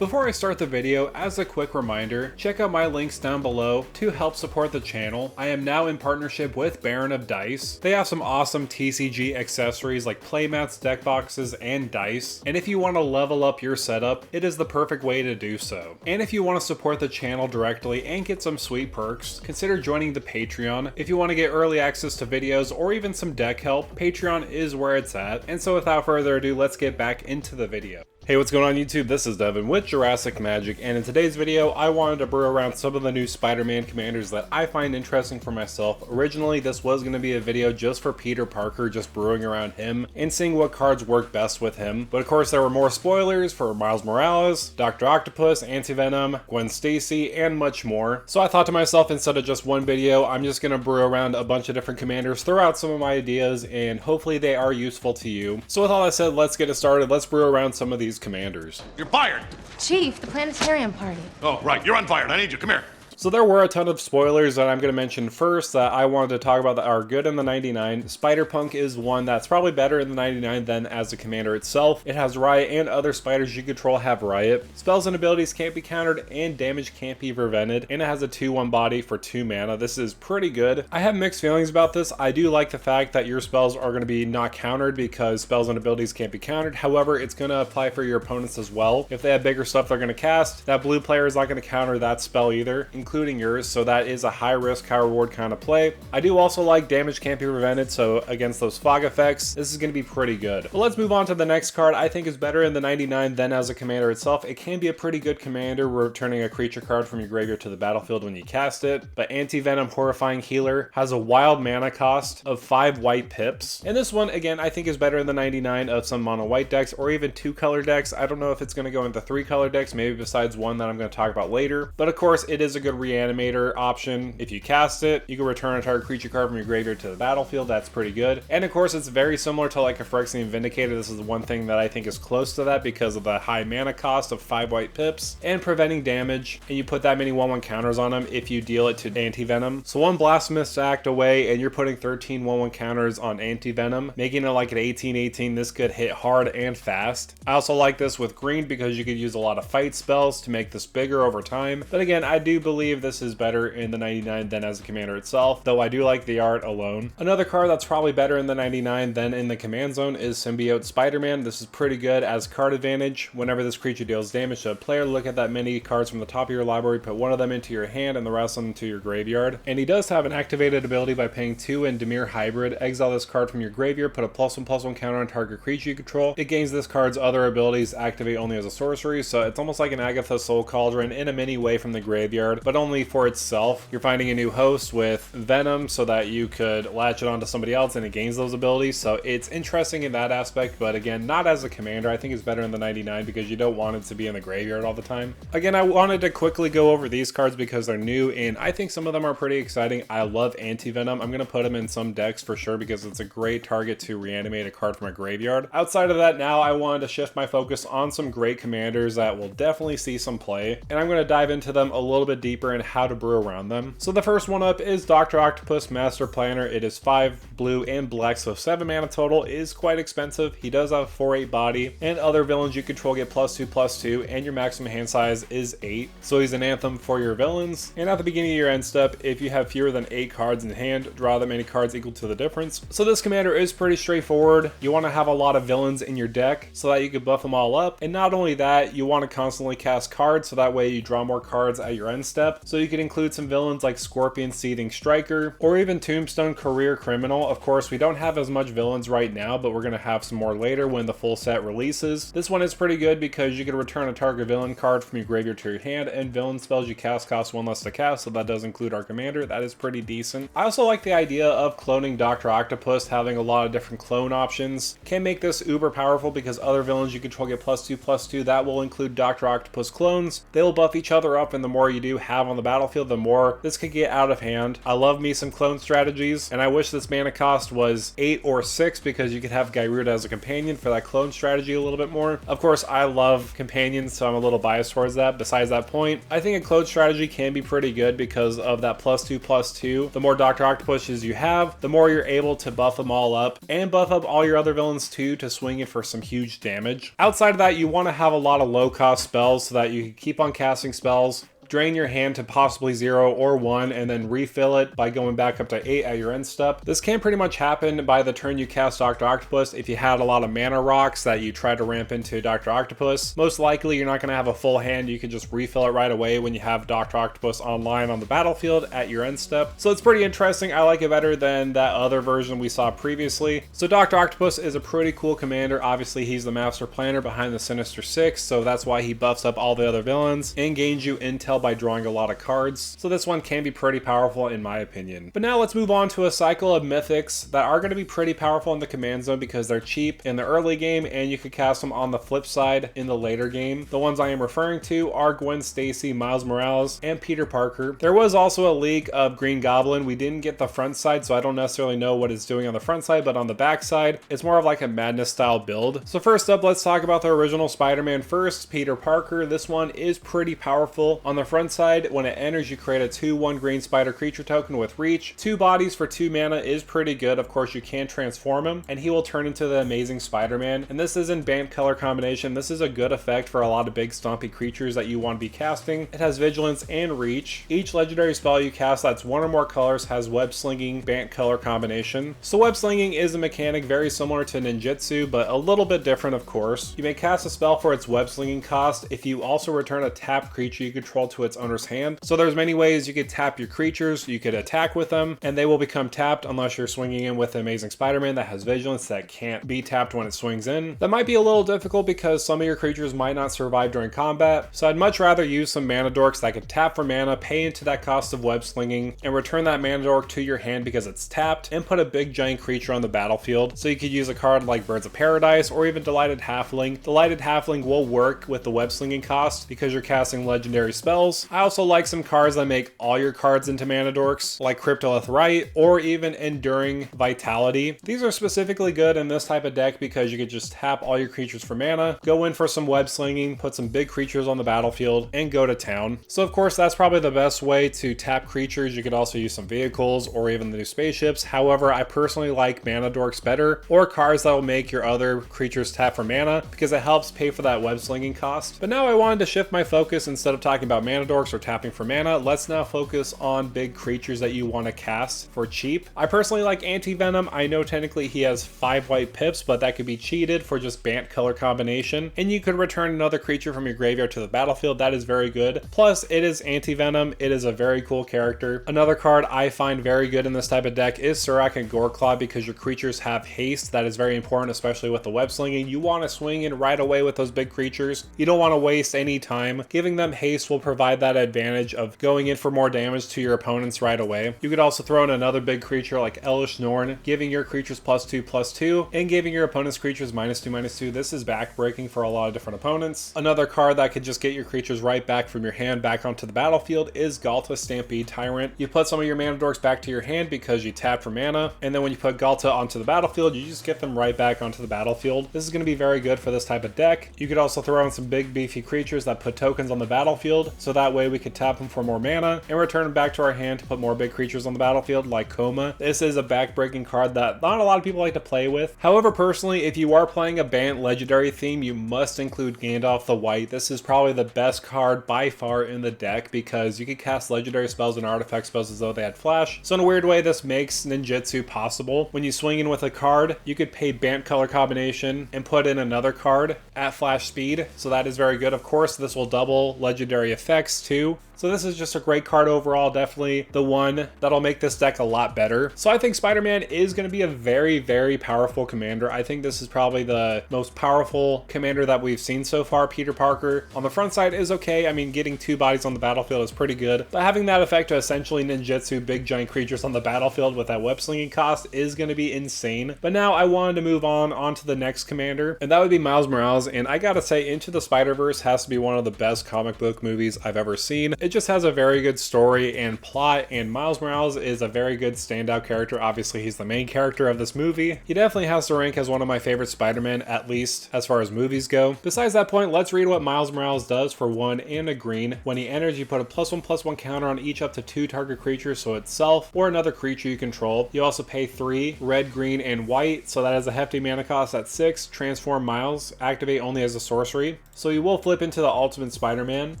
Before I start the video, as a quick reminder, check out my links down below to help support the channel. I am now in partnership with Baron of Dice. They have some awesome TCG accessories like playmats, deck boxes, and dice. And if you want to level up your setup, it is the perfect way to do so. And if you want to support the channel directly and get some sweet perks, consider joining the Patreon. If you want to get early access to videos or even some deck help, Patreon is where it's at. And so without further ado, let's get back into the video. Hey, what's going on YouTube? This is Devin with Jurassic Magic, and in today's video I wanted to brew around some of the new Spider-Man commanders that I find interesting for myself. Originally this was going to be a video just for Peter Parker, just brewing around him and seeing what cards work best with him, but of course there were more spoilers for Miles Morales, Doctor Octopus, Anti-Venom, Gwen Stacy, and much more. So I thought to myself, instead of just one video, I'm just going to brew around a bunch of different commanders, throw out some of my ideas, and hopefully they are useful to you. So with all that said, let's get it started. Let's brew around some of these commanders. You're fired! Chief, the planetarium party. Oh, right, you're unfired. I need you. Come here. So there were a ton of spoilers that I'm going to mention first that I wanted to talk about that are good in the 99. Spider-Punk is one that's probably better in the 99 than as a commander itself. It has Riot, and other spiders you control have Riot. Spells and abilities can't be countered and damage can't be prevented, and it has a 2/1 body for 2 mana. This is pretty good. I have mixed feelings about this. I do like the fact that your spells are going to be not countered because spells and abilities can't be countered. However, it's going to apply for your opponents as well. If they have bigger stuff they're going to cast, that blue player is not going to counter that spell either, including yours, so that is a high risk, high reward kind of play. I do also like damage can't be prevented, so against those fog effects, this is going to be pretty good. But let's move on to the next card. I think is better in the 99 than as a commander itself. It can be a pretty good commander, returning a creature card from your graveyard to the battlefield when you cast it, but Anti-Venom Horrifying Healer has a wild mana cost of 5 white pips, and this one again I think is better in the 99 of some mono white decks or even 2-color decks. I don't know if it's going to go into 3-color decks, maybe besides one that I'm going to talk about later, but of course it is a good reanimator option. If you cast it, you can return a target creature card from your graveyard to the battlefield. That's pretty good. And of course it's very similar to like a Phyrexian Vindicator. This is the one thing that I think is close to that because of the high mana cost of 5 white pips and preventing damage, and you put that many 1/1 counters on them if you deal it to Anti-Venom. So one Blasphemous Act away and you're putting 13 1/1 counters on Anti-Venom, making it like an 18/18. This could hit hard and fast. I also like this with green because you could use a lot of fight spells to make this bigger over time, but again I do believe this is better in the 99 than as a commander itself, though I do like the art alone. Another card that's probably better in the 99 than in the command zone is Symbiote Spider-Man. This is pretty good as card advantage. Whenever this creature deals damage to a player, look at that many cards from the top of your library, put one of them into your hand and the rest of them to your graveyard. And he does have an activated ability by paying 2 and Dimir Hybrid. Exile this card from your graveyard, put a +1/+1 counter on target creature you control. It gains this card's other abilities, activate only as a sorcery, so it's almost like an Agatha Soul Cauldron in a mini way from the graveyard, but only for itself. You're finding a new host with Venom so that you could latch it onto somebody else and it gains those abilities, so it's interesting in that aspect, but again not as a commander. I think it's better in the 99 because you don't want it to be in the graveyard all the time. Again, I wanted to quickly go over these cards because they're new and I think some of them are pretty exciting. I love Anti-Venom. I'm going to put him in some decks for sure because it's a great target to reanimate a card from a graveyard. Outside of that, now I wanted to shift my focus on some great commanders that will definitely see some play, and I'm going to dive into them a little bit deeper and how to brew around them. So the first one up is Doctor Octopus Master Planner. It is 5 blue and black, so 7 mana total. It is quite expensive. He does have a 4/8 body, and other villains you control get +2/+2, and your maximum hand size is 8. So he's an anthem for your villains. And at the beginning of your end step, if you have fewer than 8 cards in hand, draw that many cards equal to the difference. So this commander is pretty straightforward. You want to have a lot of villains in your deck so that you can buff them all up, and not only that, you want to constantly cast cards so that way you draw more cards at your end step. So you can include some villains like Scorpion Seething Striker or even Tombstone Career Criminal. Of course we don't have as much villains right now, but we're going to have some more later when the full set releases. This one is pretty good because you can return a target villain card from your graveyard to your hand, and villain spells you cast cost 1 less to cast, so that does include our commander. That is pretty decent. I also like the idea of cloning Doctor Octopus. Having a lot of different clone options can make this uber powerful because other villains you control get +2/+2. That will include Doctor Octopus clones. They will buff each other up, and the more you do, have have on the battlefield, the more this could get out of hand. I love me some clone strategies, and I wish this mana cost was 8 or 6 because you could have Gyruda as a companion for that clone strategy a little bit more. Of course, I love companions, so I'm a little biased towards that. Besides that point, I think a clone strategy can be pretty good because of that +2/+2. The more Doctor Octopuses you have, the more you're able to buff them all up and buff up all your other villains too to swing it for some huge damage. Outside of that, you want to have a lot of low cost spells so that you can keep on casting spells, drain your hand to possibly 0 or 1, and then refill it by going back up to 8 at your end step. This can pretty much happen by the turn you cast Doctor Octopus. If you had a lot of mana rocks that you try to ramp into Doctor Octopus, most likely you're not going to have a full hand. You can just refill it right away when you have Doctor Octopus online on the battlefield at your end step. So it's pretty interesting. I like it better than that other version we saw previously. So Doctor Octopus is a pretty cool commander. Obviously, he's the master planner behind the Sinister Six, so that's why he buffs up all the other villains and gains you intel by drawing a lot of cards. So this one can be pretty powerful in my opinion. But now let's move on to a cycle of mythics that are going to be pretty powerful in the command zone because they're cheap in the early game and you could cast them on the flip side in the later game. The ones I am referring to are Gwen Stacy, Miles Morales, and Peter Parker. There was also a leak of Green Goblin. We didn't get the front side, so I don't necessarily know what it's doing on the front side, but on the back side, it's more of like a madness style build. So first up, let's talk about the original Spider-Man first, Peter Parker. This one is pretty powerful. On the front side, when it enters, you create a 2/1 green spider creature token with reach. 2 bodies for 2 mana is pretty good. Of course, you can transform him and he will turn into the amazing Spider-Man. And this isn't banned color combination. This is a good effect for a lot of big stompy creatures that you want to be casting. It has vigilance and reach. Each legendary spell you cast that's 1 or more colors has web slinging banned color combination. So web slinging is a mechanic very similar to ninjutsu, but a little bit different, of course. You may cast a spell for its web slinging cost if you also return a tapped creature you control to its owner's hand. So there's many ways you could tap your creatures. You could attack with them and they will become tapped unless you're swinging in with the amazing Spider-Man that has vigilance that can't be tapped when it swings in. That might be a little difficult because some of your creatures might not survive during combat. So I'd much rather use some mana dorks that could tap for mana, pay into that cost of web slinging, and return that mana dork to your hand because it's tapped, and put a big giant creature on the battlefield. So you could use a card like Birds of Paradise or even Delighted Halfling. Delighted Halfling will work with the web slinging cost because you're casting legendary spells. I also like some cards that make all your cards into mana dorks, like Cryptolith Rite or even Enduring Vitality. These are specifically good in this type of deck because you could just tap all your creatures for mana, go in for some web slinging, put some big creatures on the battlefield, and go to town. So of course, that's probably the best way to tap creatures. You could also use some vehicles or even the new spaceships. However, I personally like mana dorks better, or cards that will make your other creatures tap for mana because it helps pay for that web slinging cost. But now I wanted to shift my focus. Instead of talking about mana dorks or tapping for mana, let's now focus on big creatures that you want to cast for cheap. I personally like Anti-Venom. I know technically he has 5 white pips, but that could be cheated for just Bant color combination. And you could return another creature from your graveyard to the battlefield. That is very good. Plus, it is Anti-Venom. It is a very cool character. Another card I find very good in this type of deck is Surak and Goreclaw because your creatures have haste. That is very important, especially with the web slinging. You want to swing in right away with those big creatures. You don't want to waste any time. Giving them haste will provide that advantage of going in for more damage to your opponents right away. You could also throw in another big creature like Elish Norn, giving your creatures +2/+2 and giving your opponent's creatures -2/-2. This is backbreaking for a lot of different opponents. Another card that could just get your creatures right back from your hand back onto the battlefield is Galta Stampede Tyrant. You put some of your mana dorks back to your hand because you tap for mana, and then when you put Galta onto the battlefield, you just get them right back onto the battlefield. This is going to be very good for this type of deck. You could also throw in some big beefy creatures that put tokens on the battlefield, so that way we could tap them for more mana and return them back to our hand to put more big creatures on the battlefield like Coma. This is a backbreaking card that not a lot of people like to play with. However, personally, if you are playing a Bant legendary theme, you must include Gandalf the White. This is probably the best card by far in the deck because you could cast legendary spells and artifact spells as though they had flash. So in a weird way, this makes ninjutsu possible. When you swing in with a card, you could pay Bant color combination and put in another card at flash speed. So that is very good. Of course, this will double legendary effects too. So this is just a great card overall, definitely the one that'll make this deck a lot better. So I think Spider-Man is going to be a very, very powerful commander. I think this is probably the most powerful commander that we've seen so far. Peter Parker on the front side is okay. I mean, getting 2 bodies on the battlefield is pretty good, but having that effect to essentially ninjutsu big giant creatures on the battlefield with that web slinging cost is going to be insane. But now I wanted to move on to the next commander, and that would be Miles Morales. And I gotta say, Into the Spider-Verse has to be one of the best comic book movies I've ever seen. It It just has a very good story and plot, and Miles Morales is a very good standout character. Obviously, he's the main character of this movie. He definitely has to rank as one of my favorite Spider-Man, at least as far as movies go. Besides that point, let's read what Miles Morales does for 1 and a green. When he enters, you put a +1/+1 counter on each up to 2 target creatures, so itself or another creature you control. You also pay 3 red, green, and white, so that has a hefty mana cost at 6. Transform Miles, activate only as a sorcery. So you will flip into the Ultimate Spider-Man.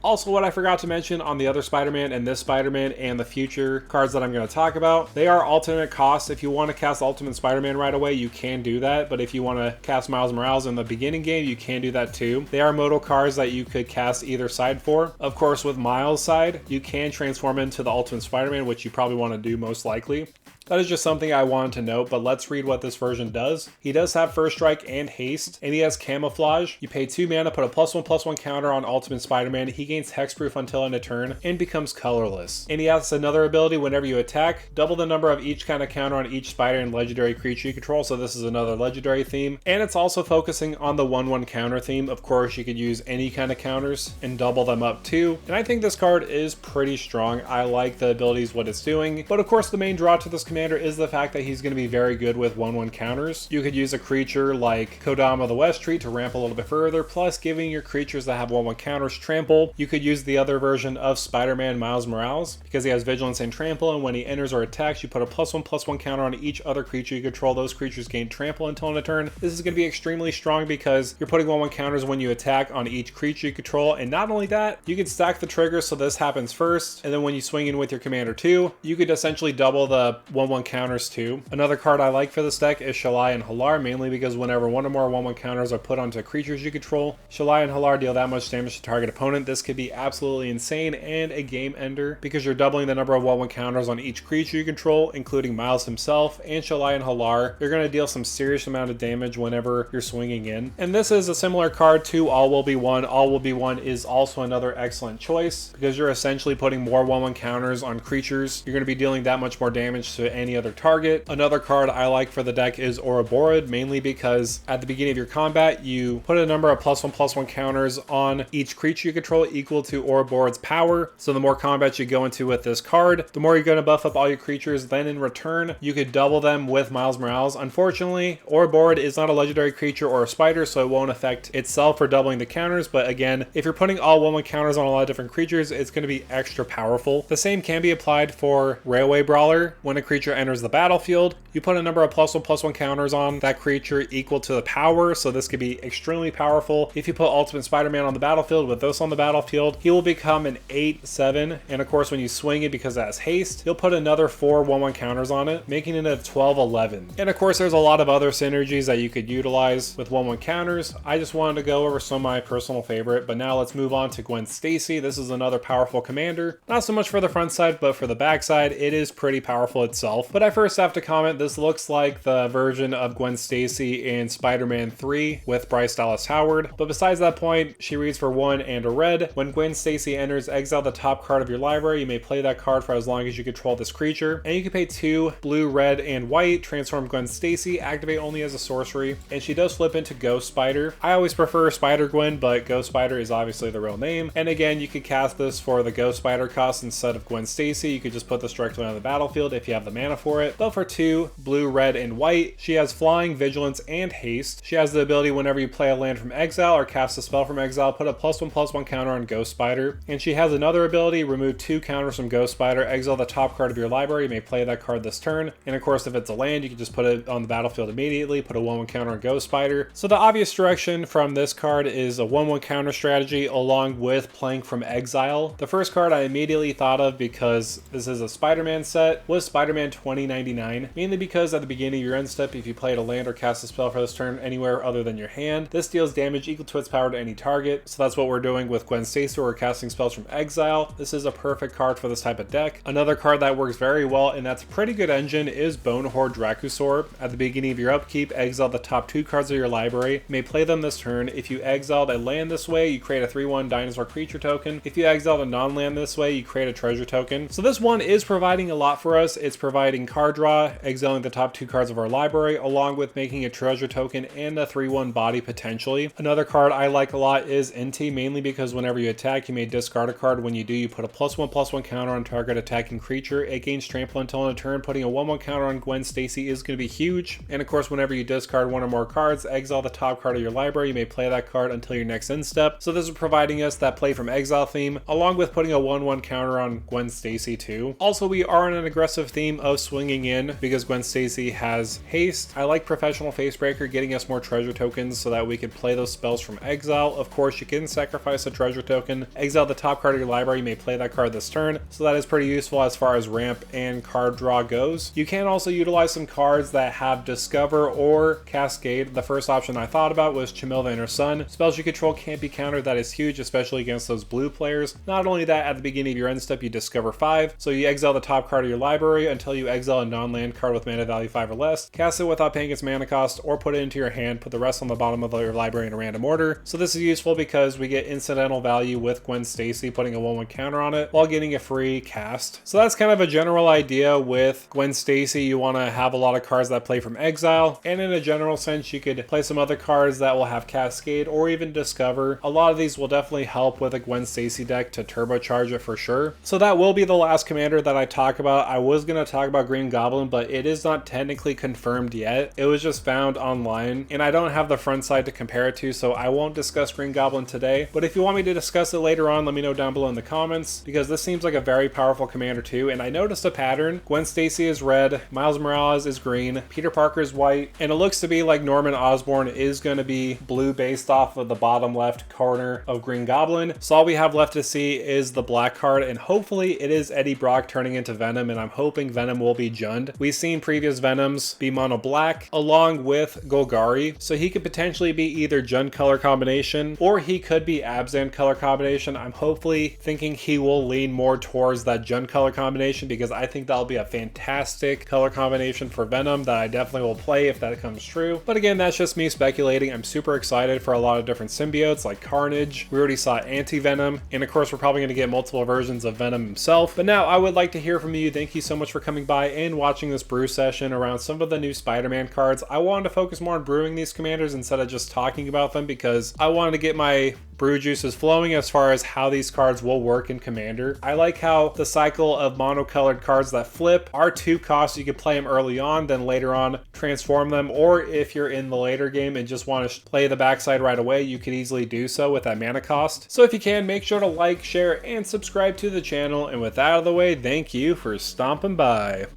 Also, what I forgot to mention on the other Spider-Man and this Spider-Man and the future cards that I'm going to talk about, they are alternate costs. If you want to cast Ultimate Spider-Man right away, you can do that. But if you want to cast Miles Morales in the beginning game, you can do that too. They are modal cards that you could cast either side for. Of course, with Miles' side, you can transform into the Ultimate Spider-Man, which you probably want to do most likely. That is just something I wanted to note, but let's read what this version does. He does have First Strike and Haste, and he has Camouflage. You pay 2 mana, put a +1/+1 counter on Ultimate Spider-Man. He gains Hexproof until end of turn and becomes colorless. And he has another ability whenever you attack, double the number of each kind of counter on each spider and legendary creature you control, so this is another legendary theme. And it's also focusing on the 1/1 counter theme. Of course, you could use any kind of counters and double them up too. And I think this card is pretty strong. I like the abilities, what it's doing. But of course, the main draw to this commander is the fact that he's going to be very good with 1/1 counters. You could use a creature like Kodama the West Tree to ramp a little bit further, plus giving your creatures that have 1/1 counters trample. You could use the other version of Spider-Man Miles Morales because he has Vigilance and Trample, and when he enters or attacks, you put a +1/+1 counter on each other creature you control. Those creatures gain Trample until end of turn. This is going to be extremely strong because you're putting 1/1 counters when you attack on each creature you control, and not only that, you can stack the triggers so this happens first, and then when you swing in with your commander too, you could essentially double the 1/1 counters too. Another card I like for this deck is Shalai and Halar, mainly because whenever one or more 1/1 counters are put onto creatures you control, Shalai and Halar deal that much damage to target opponent. This could be absolutely insane and a game ender because you're doubling the number of 1/1 counters on each creature you control, including Miles himself and Shalai and Halar. You're going to deal some serious amount of damage whenever you're swinging in. And this is a similar card to All Will Be One. All Will Be One is also another excellent choice because you're essentially putting more 1/1 counters on creatures. You're going to be dealing that much more damage to any other target. Another card I like for the deck is Ouroboros, mainly because at the beginning of your combat, you put a number of +1/+1 counters on each creature you control equal to Ouroboros' power. So the more combat you go into with this card, the more you're going to buff up all your creatures. Then in return, you could double them with Miles Morales. Unfortunately, Ouroboros is not a legendary creature or a spider, so it won't affect itself for doubling the counters. But again, if you're putting all 1/1 counters on a lot of different creatures, it's going to be extra powerful. The same can be applied for Railway Brawler. When a creature enters the battlefield, you put a number of +1/+1 counters on that creature equal to the power, so this could be extremely powerful. If you put Ultimate Spider-Man on the battlefield with this on the battlefield, he will become an 8/7, and of course when you swing it, because it has haste, you'll put another 4 1/1 counters on it, making it a 12/11. And of course there's a lot of other synergies that you could utilize with 1/1 counters. I just wanted to go over some of my personal favorite, but now let's move on to Gwen Stacy. This is another powerful commander. Not so much for the front side, but for the back side, it is pretty powerful itself. But I first have to comment, this looks like the version of Gwen Stacy in Spider-Man 3 with Bryce Dallas Howard. But besides that point, she reads for 1 and a red. When Gwen Stacy enters, exile the top card of your library. You may play that card for as long as you control this creature. And you can pay 2 blue, red, and white, transform Gwen Stacy, activate only as a sorcery. And she does flip into Ghost Spider. I always prefer Spider-Gwen, but Ghost Spider is obviously the real name. And again, you could cast this for the Ghost Spider cost instead of Gwen Stacy. You could just put this directly on the battlefield if you have the mana for it. But for 2 blue, red, and white, she has Flying, Vigilance, and Haste. She has the ability whenever you play a land from exile or cast a spell from exile, put a +1/+1 counter on Ghost Spider. And she has another ability, remove 2 counters from Ghost Spider, exile the top card of your library. You may play that card this turn. And of course, if it's a land, you can just put it on the battlefield immediately, put a 1/1 counter on Ghost Spider. So the obvious direction from this card is a 1/1 counter strategy along with playing from exile. The first card I immediately thought of, because this is a Spider-Man set, was Spider-Man 2099, mainly because at the beginning of your end step, if you played a land or cast a spell for this turn anywhere other than your hand, this deals damage equal to its power to any target. So that's what we're doing with Gwen Stacy. We're casting spells from exile. This is a perfect card for this type of deck. Another card that works very well, and that's a pretty good engine, is Bonehorde Dracusaur. At the beginning of your upkeep, exile the top 2 cards of your library. You may play them this turn. If you exiled a land this way, you create a 3/1 dinosaur creature token. If you exiled a non-land this way, you create a treasure token. So this one is providing a lot for us. It's providing providing card draw, exiling the top 2 cards of our library, along with making a treasure token and a 3/1 body potentially. Another card I like a lot is NT, mainly because whenever you attack, you may discard a card. When you do, you put a +1/+1 counter on target attacking creature. It gains trample until end of turn. Putting a 1/1 counter on Gwen Stacy is going to be huge. And of course, whenever you discard one or more cards, exile the top card of your library. You may play that card until your next end step. So this is providing us that play from exile theme, along with putting a 1/1 counter on Gwen Stacy too. Also, we are on an aggressive theme of swinging in because Gwen Stacy has haste. I like Professional Facebreaker getting us more treasure tokens so that we can play those spells from exile. Of course, you can sacrifice a treasure token, exile the top card of your library. You may play that card this turn. So that is pretty useful as far as ramp and card draw goes. You can also utilize some cards that have Discover or Cascade. The first option I thought about was Chimil the Inner Sun. Spells you control can't be countered. That is huge, especially against those blue players. Not only that, at the beginning of your end step, you discover 5. So you exile the top card of your library until you exile a non-land card with mana value 5 or less. Cast it without paying its mana cost, or put it into your hand. Put the rest on the bottom of your library in a random order. So this is useful because we get incidental value with Gwen Stacy, putting a 1/1 counter on it while getting a free cast. So that's kind of a general idea with Gwen Stacy. You want to have a lot of cards that play from exile, and in a general sense, you could play some other cards that will have Cascade or even Discover. A lot of these will definitely help with a Gwen Stacy deck to turbocharge it for sure. So that will be the last commander that I talk about. I was going to talk about Green Goblin, but it is not technically confirmed yet. It was just found online, and I don't have the front side to compare it to, so I won't discuss Green Goblin today. But if you want me to discuss it later on, let me know down below in the comments, because this seems like a very powerful commander too. And I noticed a pattern. Gwen Stacy is red, Miles Morales is green, Peter Parker is white, and it looks to be like Norman Osborn is going to be blue based off of the bottom left corner of Green Goblin. So all we have left to see is the black card, and hopefully it is Eddie Brock turning into Venom, and I'm hoping Venom will be Jund. We've seen previous Venoms be mono black along with Golgari, so he could potentially be either Jund color combination or he could be Abzan color combination. I'm hopefully thinking he will lean more towards that Jund color combination, because I think that'll be a fantastic color combination for Venom that I definitely will play if that comes true. But again, that's just me speculating. I'm super excited for a lot of different symbiotes like Carnage. We already saw Anti-Venom, and of course we're probably going to get multiple versions of Venom himself. But now I would like to hear from you. Thank you so much for coming by and watching this brew session around some of the new Spider-Man cards. I wanted to focus more on brewing these commanders instead of just talking about them, because I wanted to get my brew juices flowing as far as how these cards will work in Commander. I like how the cycle of monocolored cards that flip are 2 costs. You can play them early on, then later on transform them, or if you're in the later game and just want to play the backside right away, you can easily do so with that mana cost. So if you can, make sure to like, share, and subscribe to the channel. And with that out of the way, thank you for stomping by.